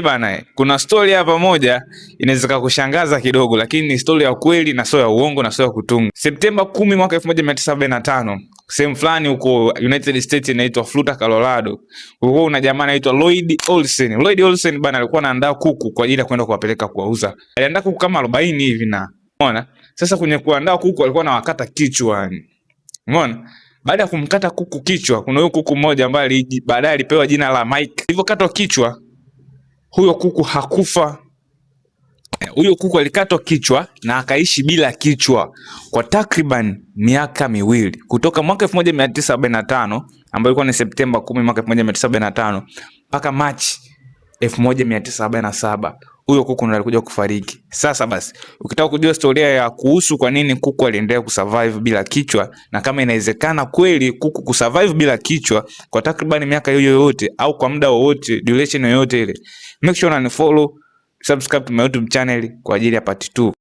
Bana, kuna story hapa moja inaweza kushangaza kidogo, lakini ni story ya kweli na sio ya uongo na sio ya kutunga. Septemba 10 mwaka 1975, sehemu fulani huko United States inaitwa Florida, Colorado. Huko una jamaa anaitwa Lloyd Olsen. Lloyd Olsen bana alikuwa anaandaa kuku kwa ajili ya kwenda kuwapeleka kuwauza. Aliandaa kuku kama 40 hivi na. Umeona? Sasa kwenye kuandaa kuku alikuwa anawakata kichwa yani. Umeona? Baada ya kumkata kuku kichwa, kuna huyo kuku mmoja ambaye baadaye alipewa jina la Mike. Alivyokatwa kichwa, huyo kuku hakufa. Huyo kuku alikatwa kichwa na akaishi bila kichwa kwa takriban miaka miwili, kutoka mwaka 1945 ambayo ilikuwa ni Septemba 10 mwaka 1975 mpaka Machi 1977. Huyo kuku ndo alikuja kufariki. Sasa basi, ukitaka kujua historia ya kuhusu kwa nini kuku aliendelea kusurvive bila kichwa na kama inawezekana kweli kuku kusurvive bila kichwa kwa takriban miaka hiyo yote au kwa muda wowote, duration yoyote ile, make sure unanifollow, subscribe to my YouTube channel kwa ajili ya part 2.